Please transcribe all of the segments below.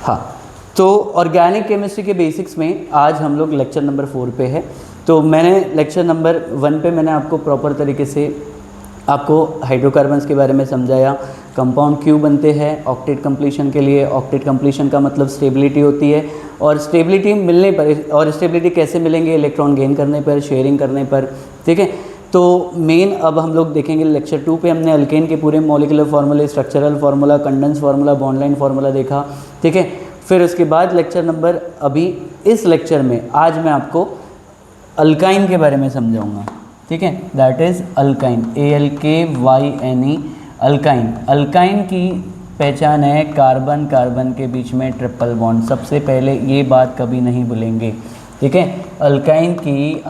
हाँ, तो organic chemistry के बेसिक्स में आज हम लोग लेक्चर नंबर 4 पे है। तो मैंने लेक्चर नंबर 1 पे मैंने आपको प्रॉपर तरीके से आपको हाइड्रोकार्बन्स के बारे में समझाया, कंपाउंड क्यों बनते हैं, ऑक्टेट कंप्लीशन के लिए। ऑक्टेट कंप्लीशन का मतलब स्टेबिलिटी होती है, और स्टेबिलिटी मिलने पर, और स्टेबिलिटी कैसे मिलेंगे, इलेक्ट्रॉन गेन करने पर, शेयरिंग करने पर, ठीक है। तो मेन अब हम लोग देखेंगे लेक्चर 2 पे हमने अल्केन के पूरे मॉलिक्यूलर फार्मूले, structural formula, condense formula, bond line formula देखा, ठीक है। फिर उसके बाद लेक्चर नंबर, अभी इस लेक्चर में आज मैं आपको अल्काइन के बारे में समझाऊंगा, ठीक है। That is alkyne, ALKYNE, alkyne. Alkyne की पहचान है कार्बन कार्बन के बीच में ट्रिपल बॉन्ड। सबसे पहले ये बात कभी नहीं भूलेंगे, ठीक है। अल्काइन की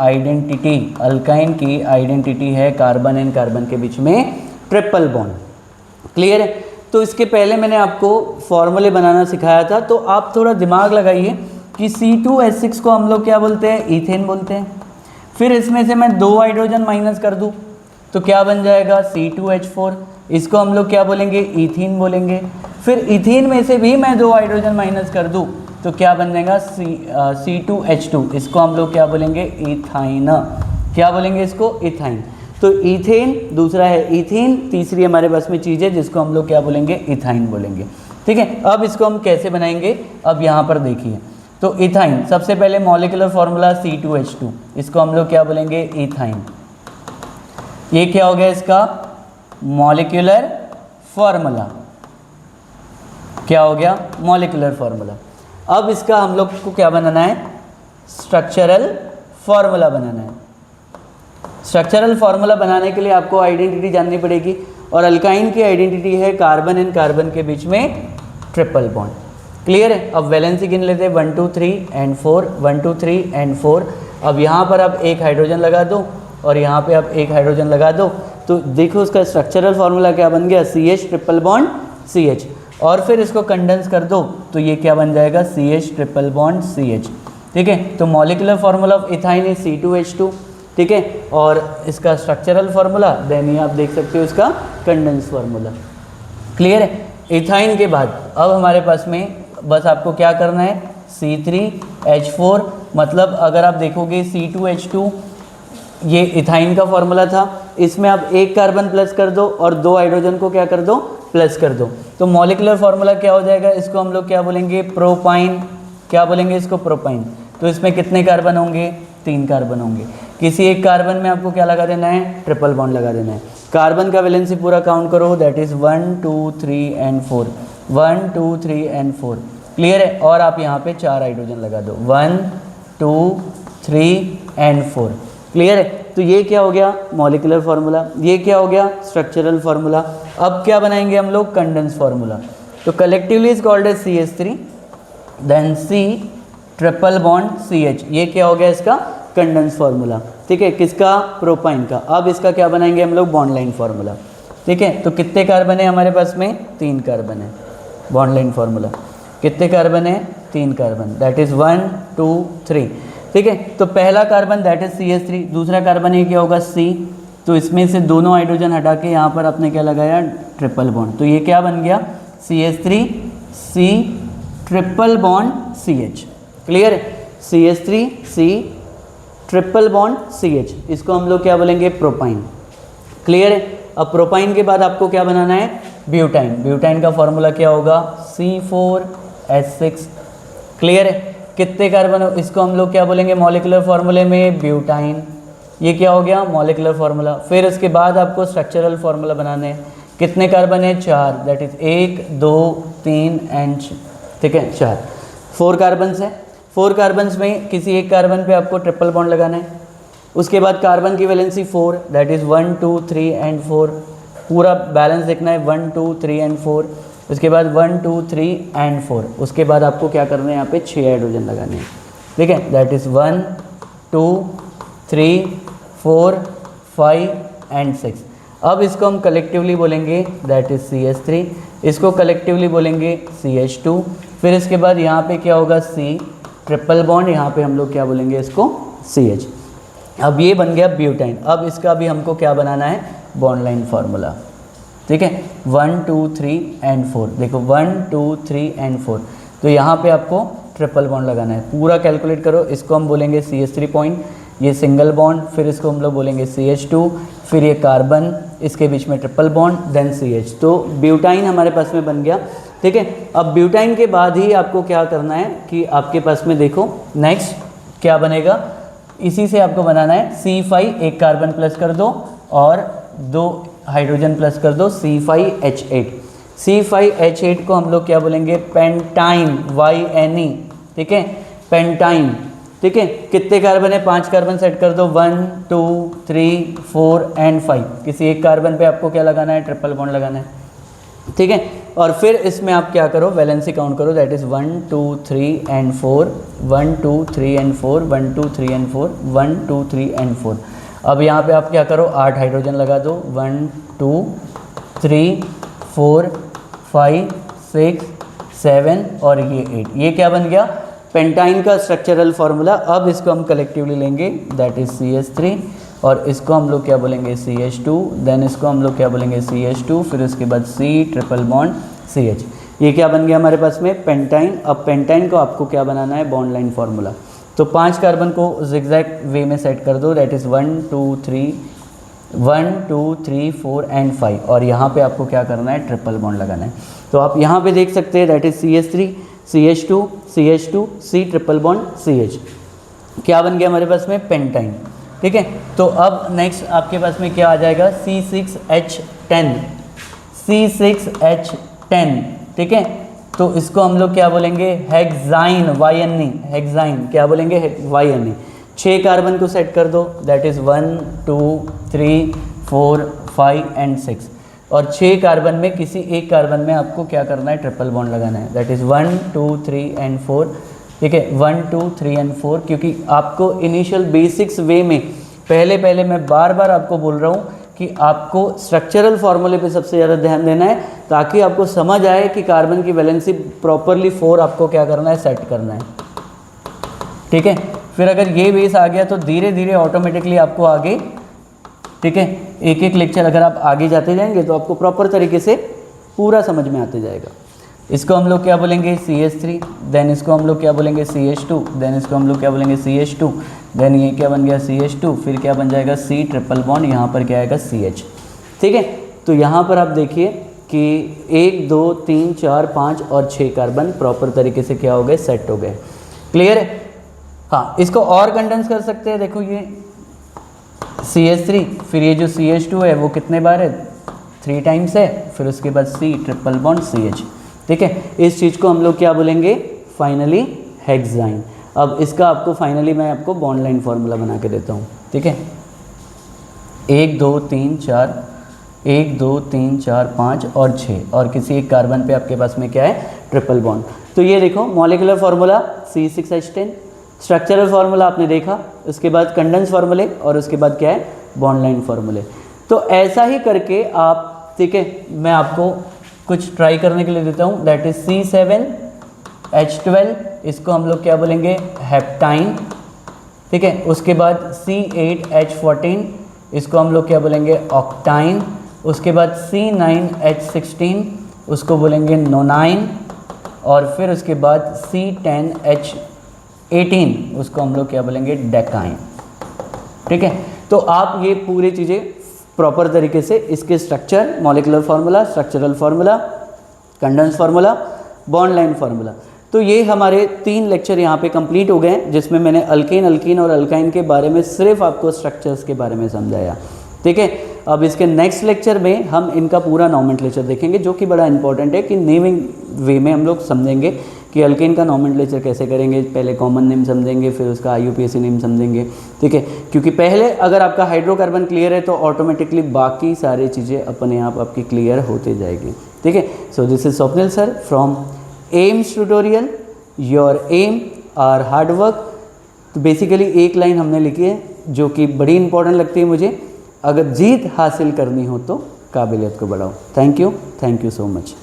आइडेंटिटी है कार्बन एंड कार्बन के बीच में ट्रिपल बॉन्ड। क्लियर है। तो इसके पहले मैंने आपको फॉर्मूले बनाना सिखाया था, तो आप थोड़ा दिमाग लगाइए कि C2H6 को हम लोग क्या बोलते हैं, ईथेन बोलते हैं। फिर इसमें से मैं 2 हाइड्रोजन माइनस कर दूं तो क्या बन जाएगा, C2H4। इसको हम लोग क्या बोलेंगे, ईथीन बोलेंगे। फिर ईथीन में से भी मैं 2 हाइड्रोजन माइनस कर दूं तो क्या बन जाएगा, C2H2। इसको हम लोग क्या बोलेंगे, इथाइन। क्या बोलेंगे इसको, इथाइन। तो ईथेन दूसरा है, ईथीन तीसरी हमारे पास में चीज़ है जिसको हम लोग क्या बोलेंगे, इथाइन बोलेंगे, ठीक है। अब इसको हम कैसे बनाएंगे, अब यहाँ पर देखिए। तो इथाइन, सबसे पहले मॉलिक्यूलर फार्मूला C2H2, इसको हम लोग क्या बोलेंगे, इथाइन। ये क्या हो गया इसका मॉलिक्यूलर फार्मूला, क्या हो गया, मॉलिक्यूलर फार्मूला। अब इसका हम लोग को क्या बनाना है, स्ट्रक्चरल फार्मूला बनाना है। स्ट्रक्चरल फार्मूला बनाने के लिए आपको आइडेंटिटी जाननी पड़ेगी, और अल्काइन की आइडेंटिटी है कार्बन एंड कार्बन के बीच में ट्रिपल बॉन्ड। क्लियर है। अब वैलेंसी गिन लेते हैं, 1 2 3 एंड 4, 1 2 3 एंड 4। अब यहाँ पर आप एक हाइड्रोजन लगा दो और यहाँ पे आप एक हाइड्रोजन लगा दो, तो देखो उसका स्ट्रक्चरल फार्मूला क्या बन गया, CH ट्रिपल बॉन्ड CH। और फिर इसको कंडेंस कर दो तो ये क्या बन जाएगा, CH ट्रिपल बॉन्ड CH, ठीक है। तो molecular formula of ethyne is C2H2, ठीक है। और इसका स्ट्रक्चरल फार्मूला देन ये आप देख सकते हो इसका कंडेंस फार्मूला। क्लियर है। इथाइन के बाद अब हमारे पास में बस आपको क्या करना है, C3H4। मतलब अगर आप देखोगे C2H2 ये इथाइन का फार्मूला था, इसमें आप एक कार्बन प्लस कर दो और 2 हाइड्रोजन को क्या कर दो, प्लस कर दो, तो मॉलिक्यूलर फार्मूला क्या हो जाएगा, इसको हम लोग क्या बोलेंगे, प्रोपाइन। क्या बोलेंगे इसको, प्रोपाइन। तो इसमें कितने कार्बन होंगे, 3 कार्बन होंगे। किसी एक कार्बन में आपको क्या लगा देना है, ट्रिपल बॉन्ड लगा देना है। कार्बन का वैलेंसी पूरा काउंट करो, that is 1 2 3 and 4, 1 2 3 and 4। Clear है। और आप यहाँ पे 4 हाइड्रोजन लगा दो, 1 2 3 एंड 4। क्लियर है। तो ये क्या हो गया, मॉलिक्यूलर फार्मूला। ये क्या हो गया, स्ट्रक्चरल फार्मूला। अब क्या बनाएंगे हम लोग, कंडेंस फार्मूला। तो collectively is called as CH3, then C triple bond CH। ये क्या हो गया इसका कंडेंस फार्मूला, ठीक है, किसका, प्रोपाइन का। अब इसका क्या बनाएंगे हम लोग, बॉन्ड लाइन फार्मूला, ठीक है। तो कितने कार्बन है हमारे पास में, 3 कार्बन है। बॉन्ड लाइन फार्मूला, कितने कार्बन है, 3 कार्बन, दैट इज़ 1 2 3, ठीक है। तो पहला कार्बन दैट इज CH3, दूसरा कार्बन ये क्या होगा, C। तो इसमें से दोनों हाइड्रोजन हटा के यहाँ पर आपने क्या लगाया, ट्रिपल बॉन्ड। तो ये क्या बन गया, CH3 C triple bond CH। Clear है। CH3 C triple bond CH, इसको हम लोग क्या बोलेंगे, प्रोपाइन। क्लियर है। अब प्रोपाइन के बाद आपको क्या बनाना है, ब्यूटाइन। ब्यूटाइन का फॉर्मूला क्या होगा, C4H6। क्लियर है। कितने कार्बन, इसको हम लोग क्या बोलेंगे मॉलिक्यूलर फार्मूले में, ब्यूटाइन। ये क्या हो गया, मॉलिक्यूलर फार्मूला। फिर उसके बाद आपको स्ट्रक्चरल फार्मूला बनाने हैं। कितने कार्बन है, 4, दैट इज 1 2 3 एंड, ठीक है, 4। 4 कार्बन है। 4 कार्बन्स में किसी एक कार्बन पे आपको ट्रिपल बॉन्ड लगाना है। उसके बाद कार्बन की वैलेंसी 4, दैट इज़ 1 2 3 एंड 4। पूरा बैलेंस देखना है, 1 2 3 एंड 4। उसके बाद 1 2 3 एंड 4। उसके बाद आपको क्या करना है, यहाँ पे 6 हाइड्रोजन लगाने हैं, ठीक है, दैट इज़ 1 2 3 4 5 एंड 6। अब इसको हम कलेक्टिवली बोलेंगे, दैट इज़ CH3। इसको कलेक्टिवली बोलेंगे CH2। फिर इसके बाद यहाँ पे क्या होगा, C ट्रिपल बॉन्ड, यहाँ पे हम लोग क्या बोलेंगे इसको, CH। अब ये बन गया ब्यूटाइन। अब इसका भी हमको क्या बनाना है, बॉन्ड लाइन फार्मूला, ठीक है, 1 2 3 एंड 4। देखो 1 2 3 एंड 4। तो यहाँ पे आपको ट्रिपल बॉन्ड लगाना है। पूरा कैलकुलेट करो, इसको हम बोलेंगे CH3 पॉइंट, ये सिंगल बॉन्ड, फिर इसको हम लोग बोलेंगे CH2, फिर ये कार्बन, इसके बीच में ट्रिपल बॉन्ड, देन CH। तो ब्यूटाइन हमारे पास में बन गया, ठीक है। अब ब्यूटाइन के बाद ही आपको क्या करना है कि आपके पास में देखो नेक्स्ट क्या बनेगा, इसी से आपको बनाना है C5, एक कार्बन प्लस कर दो और 2 हाइड्रोजन प्लस कर दो, C5H8। C5H8 को हम लोग क्या बोलेंगे, पेंटाइन, YNE, ठीक है, पेंटाइन, ठीक है। कितने कार्बन है, 5 कार्बन सेट कर दो, 1 2 3 4 एंड 5। किसी एक कार्बन पे आपको क्या लगाना है, ट्रिपल बॉन्ड लगाना है, ठीक है। और फिर इसमें आप क्या करो, वैलेंसी काउंट करो, that is 1 2 3 and 4, 1 2 3 and 4, 1 2 3 and 4, 1 2 3 and 4। अब यहाँ पे आप क्या करो, 8 हाइड्रोजन लगा दो, 1 2 3 4 5 6 7 और ये 8। ये क्या बन गया, पेंटाइन का स्ट्रक्चरल फार्मूला। अब इसको हम कलेक्टिवली लेंगे, दैट इज़ CH3, और इसको हम लोग क्या बोलेंगे, CH2, देन इसको हम लोग क्या बोलेंगे, CH2, फिर उसके बाद C ट्रिपल बॉन्ड CH। ये क्या बन गया हमारे पास में, पेंटाइन। अब पेंटाइन को आपको क्या बनाना है, बॉन्ड लाइन फार्मूला। तो 5 कार्बन को जिगजैग वे में सेट कर दो, दैट इज़ 1 2 3 4 एंड 5, और यहाँ पे आपको क्या करना है, ट्रिपल बॉन्ड लगाना है। तो आप यहाँ पे देख सकते हैं, that is CH3 CH2 CH2 C triple bond CH। क्या बन गया हमारे पास में, पेंटाइन, ठीक है। तो अब नेक्स्ट आपके पास में क्या आ जाएगा, C6H10, C6H10, ठीक है। तो इसको हम लोग क्या बोलेंगे, हेक्साइन, YNE, हेक्साइन क्या बोलेंगे, YNE। 6 कार्बन को सेट कर दो, दैट इज़ 1 2 3 4 5 एंड 6, और 6 कार्बन में किसी एक कार्बन में आपको क्या करना है, ट्रिपल बॉन्ड लगाना है, दैट इज़ 1 2 3 एंड 4, ठीक है, 1 2 3 एंड 4। क्योंकि आपको इनिशियल बेसिक्स वे में पहले मैं बार बार आपको बोल रहा हूँ कि आपको स्ट्रक्चरल फार्मूले पे सबसे ज़्यादा ध्यान देना है, ताकि आपको समझ आए कि कार्बन की वैलेंसी प्रॉपरली 4 आपको क्या करना है, सेट करना है, ठीक है। फिर अगर ये बेस आ गया तो धीरे धीरे ऑटोमेटिकली आपको आगे, ठीक है, एक एक लेक्चर अगर आप आगे जाते जाएंगे तो आपको प्रॉपर तरीके से पूरा समझ में आते जाएगा। इसको हम लोग क्या बोलेंगे, CH3, देन इसको हम लोग क्या बोलेंगे, CH2, देन इसको हम लोग क्या बोलेंगे, CH2, देन ये क्या बन गया, CH2, फिर क्या बन जाएगा, C ट्रिपल बॉन्ड, यहाँ पर क्या आएगा, CH, ठीक है। तो यहाँ पर आप देखिए कि 1 2 3 4 5 और 6 कार्बन प्रॉपर तरीके से क्या हो गए, सेट हो गए, क्लियर है। हाँ, इसको और कंडेंस कर सकते हैं, देखो ये CH3, फिर ये जो CH2 है वो कितने बार है, 3 टाइम्स है, फिर उसके बाद C ट्रिपल बॉन्ड CH, ठीक है। इस चीज़ को हम लोग क्या बोलेंगे, फाइनली हेक्साइन। अब इसका आपको फाइनली मैं आपको बॉन्ड लाइन फार्मूला बना के देता हूँ, ठीक है। 1 2 3 4 1 2 3 4 5 और 6, और किसी एक कार्बन पे आपके पास में क्या है, ट्रिपल बॉन्ड। तो ये देखो molecular formula C6H10, structural formula आपने देखा, उसके बाद कंडेंस फार्मूले, और उसके बाद क्या है, बॉन्ड लाइन फार्मूले। तो ऐसा ही करके आप, ठीक है, मैं आपको कुछ ट्राई करने के लिए देता हूँ, दैट इज C7H12, इसको हम लोग क्या बोलेंगे, हेप्टाइन, ठीक है। उसके बाद C8H14, इसको हम लोग क्या बोलेंगे, ऑक्टाइन। उसके बाद C9H16, उसको बोलेंगे नोनाइन, और फिर उसके बाद C10H18, उसको हम लोग क्या बोलेंगे, डेकाइन, ठीक है। तो आप ये पूरी चीज़ें प्रॉपर तरीके से, इसके structure, molecular formula, structural formula, condense formula, bond line formula, तो ये हमारे 3 लेक्चर यहाँ पे कंप्लीट हो गए, जिसमें मैंने अल्केन, अल्कीन और अल्काइन के बारे में सिर्फ आपको स्ट्रक्चर्स के बारे में समझाया, ठीक है। अब इसके नेक्स्ट लेक्चर में हम इनका पूरा नॉमेनक्लेचर देखेंगे, जो कि बड़ा इंपॉर्टेंट है कि नेमिंग वे में हम लोग समझेंगे कि अल्केन का नॉमेनक्लेचर कैसे करेंगे। पहले कॉमन नेम समझेंगे, फिर उसका IUPAC नेम समझेंगे, ठीक है। क्योंकि पहले अगर आपका हाइड्रोकार्बन क्लियर है तो ऑटोमेटिकली बाकी सारी चीज़ें अपने आप आपकी क्लियर होते जाएगी, ठीक है। So this is Swapnil sir from Aims tutorial, your aim are hard work. तो बेसिकली एक लाइन हमने लिखी है जो कि बड़ी इंपॉर्टेंट लगती है मुझे, अगर जीत हासिल करनी हो तो काबिलियत को बढ़ाओ। Thank you so much.